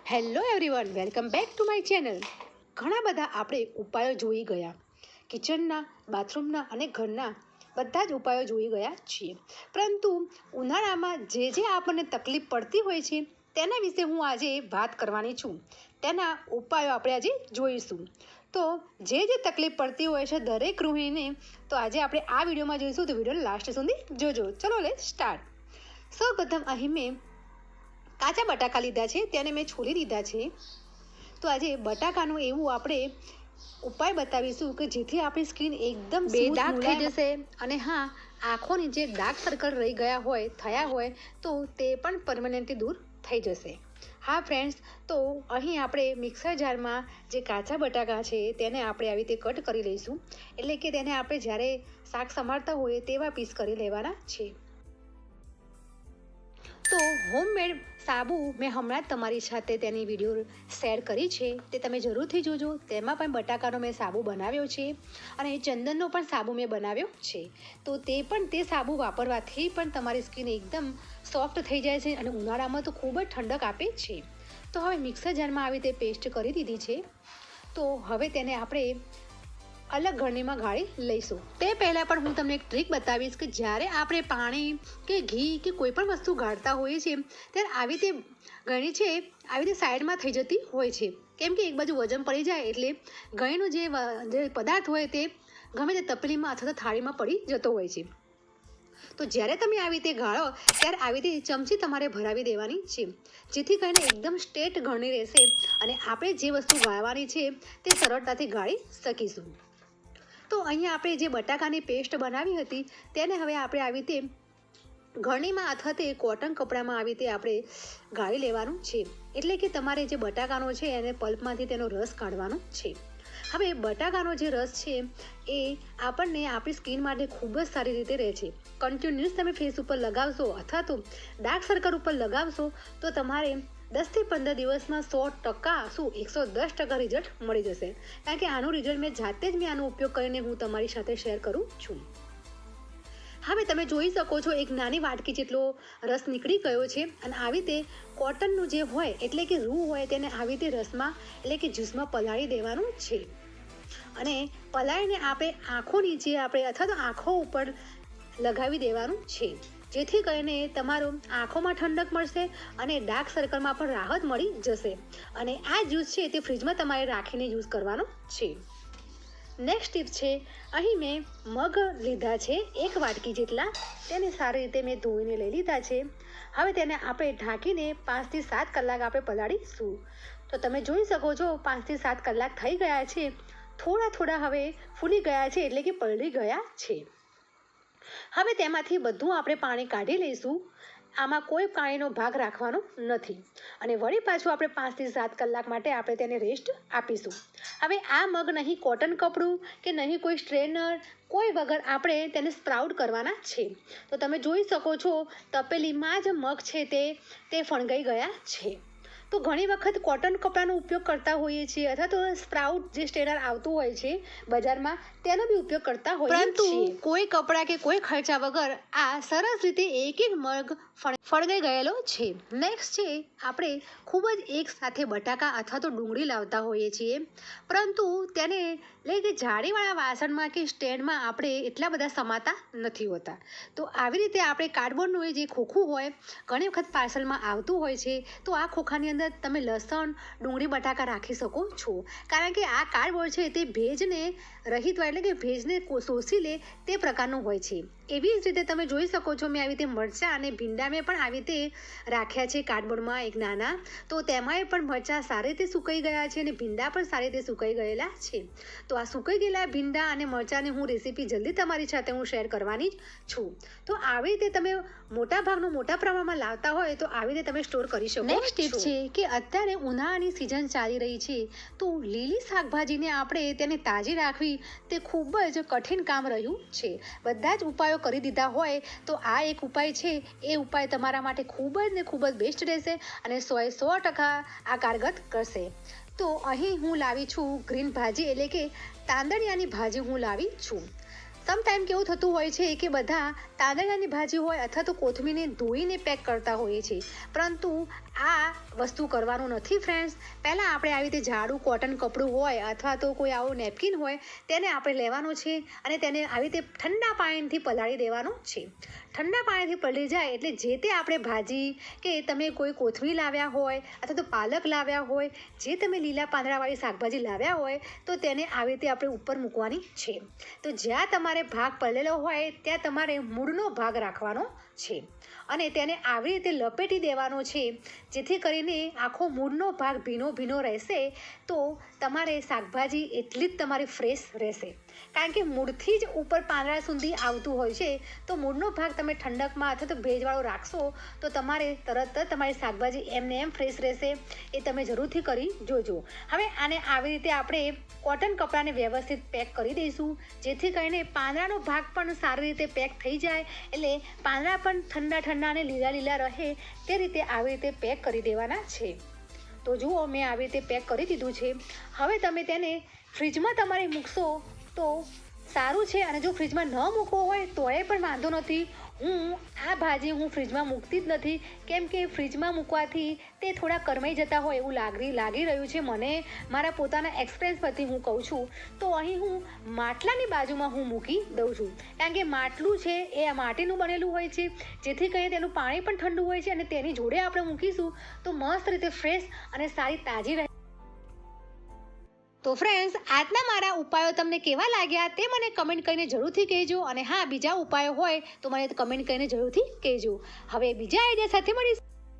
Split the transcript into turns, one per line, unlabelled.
Hello everyone, welcome back to my channel. ઘણા બધા આપણે ઉપાયો જોઈ ગયા, કિચનના, બાથરૂમના અને ઘરના બધા જ ઉપાયો જોઈ ગયા છીએ. પરંતુ ઉનાળામાં જે આપણને તકલીફ પડતી હોય છે તેના વિશે હું આજે વાત કરવાની છું. તેના ઉપાયો આપણે આજે જોઈશું. તો જે તકલીફ પડતી હોય છે દરેક ગૃહિણીને, તો આજે આપણે આ વિડીયોમાં જોઈશું. તો વિડીયો લાસ્ટ સુધી જોજો. ચલો લેટ્સ સ્ટાર્ટ. સૌપ્રથમ અહીં મેં કાચા બટાકા લીધા છે, તેને મેં છોલી દીધા છે. તો આજે બટાકાનું એવું આપણે ઉપાય બતાવીશું કે જેથી આપણી સ્કિન એકદમ બેદાગ થઈ જશે. અને હા, આંખોની જે ડાર્ક સર્કલ રહી ગયા થયા હોય તો તે પણ પરમનન્ટલી દૂર થઈ જશે. હા ફ્રેન્ડ્સ, તો અહીં આપણે મિક્સર જારમાં જે કાચા બટાકા છે તેને આપણે આવી રીતે કટ કરી લઈશું. એટલે કે તેને આપણે જ્યારે શાક સમારતા હોઈએ તેવા પીસ કરી લેવાના છે. તો હોમમેડ સાબુ મેં હમણાં જ તમારી સાથે તેની વિડીયો શેર કરી છે, તે તમે જરૂરથી જોજો. તેમાં પણ બટાકાનો મેં સાબુ બનાવ્યો છે અને ચંદનનો પણ સાબુ મેં બનાવ્યો છે. તો તે સાબુ વાપરવાથી પણ તમારી સ્કિન એકદમ સોફ્ટ થઈ જાય છે અને ઉનાળામાં તો ખૂબ જ ઠંડક આપે છે. તો હવે મિક્સર જારમાં આવી રીતે પેસ્ટ કરી દીધી છે. તો હવે તેને આપણે અલગ ગળણીમાં ગાળી લઈશું. તે પહેલાં પણ હું તમને એક ટ્રીક બતાવીશ કે જ્યારે આપણે પાણી કે ઘી કે કોઈ પણ વસ્તુ ગાળતા હોઈએ છીએ ત્યારે આવી રીતે ગળણી છે આવી રીતે સાઈડમાં થઈ જતી હોય છે. કેમ કે એક બાજુ વજન પડી જાય એટલે ગળણીનો જે પદાર્થ હોય તે ગમે તે તપેલીમાં અથવા તો થાળીમાં પડી જતો હોય છે. તો જ્યારે તમે આવી રીતે ગાળો ત્યારે આવી રીતે ચમચી તમારે ભરાવી દેવાની છે, જેથી કરીને એકદમ સ્ટ્રેટ ગળણી રહેશે અને આપણે જે વસ્તુ ગાળવાની છે તે સરળતાથી ગાળી શકીશું. તો અહીંયા આપણે જે બટાકાની પેસ્ટ બનાવી હતી તેને હવે આપણે આવી રીતે ગળણીમાં અથવા તે કોટન કપડામાં આવી રીતે આપણે ગાળી લેવાનું છે. એટલે કે તમારે જે બટાકાનો છે એને પલ્પમાંથી તેનો રસ કાઢવાનો છે. હવે બટાકાનો જે રસ છે એ આપણને આપણી સ્કિન માટે ખૂબ જ સારી રીતે રહે છે. કન્ટિન્યુઅસ તમે ફેસ ઉપર લગાવશો અથવા તો ડાર્ક સર્કલ ઉપર લગાવશો તો તમારે 10થી 15 દિવસમાં 100% 110% રિઝલ્ટ મળી જશે. કારણ કે આનું રિઝલ્ટ મેં જાતે જ આનો ઉપયોગ કરીને હું તમારી સાથે શેર કરું છું. હવે તમે જોઈ શકો છો એક નાની વાટકી જેટલો રસ નીકળી ગયો છે અને આવી રીતે કોટનનું જે હોય એટલે કે રૂ હોય તેને આવી રીતે રસમાં એટલે કે જ્યુસમાં પલાળી દેવાનું છે. અને પલાળીને આપણે આંખો નીચે અથવા તો આંખો ઉપર લગાવી દેવાનું છે, જેથી કરીને તમારો આંખોમાં ઠંડક મળશે અને ડાર્ક સર્કલમાં પણ રાહત મળી જશે. અને આ જ્યુસ છે તે ફ્રીજમાં તમારે રાખીને યુઝ કરવાનો છે. નેક્સ્ટ ટીપ છે, અહીં મેં મગ લીધા છે 1 વાટકી જેટલા. તેને સારી રીતે મેં ધોઈને લઈ લીધા છે. હવે તેને આપણે ઢાંકીને 5 થી 7 કલાક આપણે પલાળીશું. તો તમે જોઈ શકો છો 5 થી 7 કલાક થઈ ગયા છે. થોડા હવે ફૂલી ગયા છે એટલે કે પલળી ગયા છે. હવે તેમાંથી બધું આપણે પાણી કાઢી લઈશું. આમાં કોઈ પાણીનો ભાગ રાખવાનો નથી અને વળી પાછું આપણે 5 થી 7 કલાક માટે આપણે તેને રેસ્ટ આપીશું. હવે આ મગ નહીં કોટન કપડું કે નહીં કોઈ સ્ટ્રેનર, કોઈ વગર આપણે તેને સ્પ્રાઉટ કરવાના છે. તો તમે જોઈ શકો છો તપેલીમાં જ મગ છે તે ફણગાઈ ગયા છે. તો ઘણી વખત કોટન કપડાનો ઉપયોગ કરતા હોઈએ છીએ અથવા તો સ્પ્રાઉટ જે સ્ટ્રેનર આવતું હોય છે બજારમાં તેનો બી ઉપયોગ કરતા હોઈએ છીએ. પરંતુ કોઈ કપડાં કે કોઈ ખર્ચા વગર આ સરસ રીતે એક મગ ફળગાઈ ગયેલો છે. નેક્સ્ટ છે, આપણે ખૂબ જ એક સાથે બટાકા અથવા તો ડુંગળી લાવતા હોઈએ છીએ, પરંતુ તેને કે જાળીવાળા વાસણમાં કે સ્ટેન્ડમાં આપણે એટલા બધા સમાતા નથી હોતા. તો આવી રીતે આપણે કાર્ડબોર્ડનું જે ખોખું હોય ઘણી વખત પાર્સલમાં આવતું હોય છે, તો આ ખોખાની અંદર તમે લસણ, ડુંગળી, બટાકા રાખી શકો છો. કારણ કે આ કાર્ડબોર્ડ છે તે ભેજને રહિત હોય એટલે કે ભેજને શોષી લે તે પ્રકારનું હોય છે. એવી જ રીતે તમે જોઈ શકો છો મેં આવી રીતે મરચાં અને ભીંડા મેં પણ આવી રીતે રાખ્યા છે કાર્ડબોર્ડમાં એક નાના. તો તેમાંય પણ મરચાં સારી રીતે સુકાઈ ગયા છે અને ભીંડા પણ સારી રીતે સુકાઈ ગયેલા છે. તો આ સુકાઈ ગયેલા ભીંડા અને મરચાંની હું રેસીપી જલ્દી તમારી સાથે હું શેર કરવાની જ છું. તો આવી રીતે તમે મોટા પ્રમાણમાં લાવતા હોય તો આવી રીતે તમે સ્ટોર કરી શકો. નેક્સ્ટ ટીપ છે કે અત્યારે ઉનાળાની સિઝન ચાલી રહી છે, તો લીલી શાકભાજીને આપણે તેને તાજી રાખવી તે ખૂબ જ કઠિન કામ રહ્યું છે. બધા જ ઉપાયો કરી દીધા હોય તો આ એક ઉપાય છે, એ ઉપાય તમારા માટે ખૂબ જ બેસ્ટ રહેશે અને 100% આ કારગત કરશે. તો અહીં હું લાવી છું ગ્રીન ભાજી એટલે કે તાંદળિયાની ભાજી હું લાવી છું. સમટાઈમ કેવું થતું હોય છે કે બધા તાંદળિયાની ભાજી હોય અથવા તો કોથમીરને ધોઈને પેક કરતા હોઈએ છીએ, પરંતુ આ વસ્તુ કરવાનું નથી ફ્રેન્ડ્સ. પહેલાં આપણે આવી રીતે જાડું કોટન કપડું હોય અથવા તો કોઈ આવું નેપકિન હોય તેને આપણે લેવાનું છે અને તેને આવી રીતે ઠંડા પાણીથી પલાળી દેવાનું છે. ઠંડા પાણીથી પલળી જાય એટલે જે તે આપણે ભાજી કે તમે કોઈ કોથમીર લાવ્યા હોય અથવા તો પાલક લાવ્યા હોય, જે તમે લીલા પાંદડાવાળી શાકભાજી લાવ્યા હોય તો તેને આવી રીતે આપણે ઉપર મૂકવાની છે. તો જ્યાં તમારે ભાગ પલળેલો હોય ત્યાં તમારે મૂળનો ભાગ રાખવાનો છે અને તેને આવી રીતે લપેટી દેવાનો છે, જેથી કરીને આખો મૂળનો ભાગ ભીનો ભીનો રહેશે તો તમારે શાકભાજી એટલી જ તમારી ફ્રેશ રહેશે. કારણ કે મૂળથી જ ઉપર પાંદડા સુધી આવતું હોય છે, તો મૂળનો ભાગ તમે ઠંડકમાં અથવા તો ભેજવાળો રાખશો તો તમારે તરત જ તમારી શાકભાજી એમને એમ ફ્રેશ રહેશે. એ તમે જરૂરથી કરી જોજો. હવે આને આવી રીતે આપણે કોટન કપડાને વ્યવસ્થિત પેક કરી દઈશું, જેથી કરીને પાંદડાનો ભાગ પણ સારી રીતે પેક થઈ જાય, એટલે પાંદડા પણ ઠંડા ઠંડા અને લીલા લીલા રહે તે રીતે આવી રીતે પેક કરી દેવાના છે. તો જુઓ મેં આવી રીતે પેક કરી દીધું છે. હવે તમે તેને ફ્રીજમાં તમારે મૂકશો તો સારું છે, અને જો ફ્રીજમાં ન મૂકવો હોય તોય પણ વાંધો નથી. આ ભાજી હું ફ્રીજમાં મૂકતી જ નથી, કેમ કે ફ્રીજમાં મૂકવાથી તે થોડા કરમાઈ જતા હોય એવું લાગી રહ્યું છે મને. મારા પોતાના એક્સપિરિયન્સ પરથી હું કહું છું. તો અહીં હું માટલાની બાજુમાં હું મૂકી દઉં છું, કારણ કે માટલું છે એ માટીનું બનેલું હોય છે, જેથી કરીને તેનું પાણી પણ ઠંડુ હોય છે અને તેની જોડે આપણે મૂકીશું તો મસ્ત રીતે ફ્રેશ અને સારી તાજી રહે. તો ફ્રેન્ડ્સ, આજના મારા ઉપાયો તમને કેવા લાગ્યા તે મને કમેન્ટ કરીને જરૂરથી કહેજો, અને હા, બીજા ઉપાયો હોય તો મને કમેન્ટ કરીને જરૂરથી કહેજો. હવે બીજા આઈડિયા સાથે મળીશું.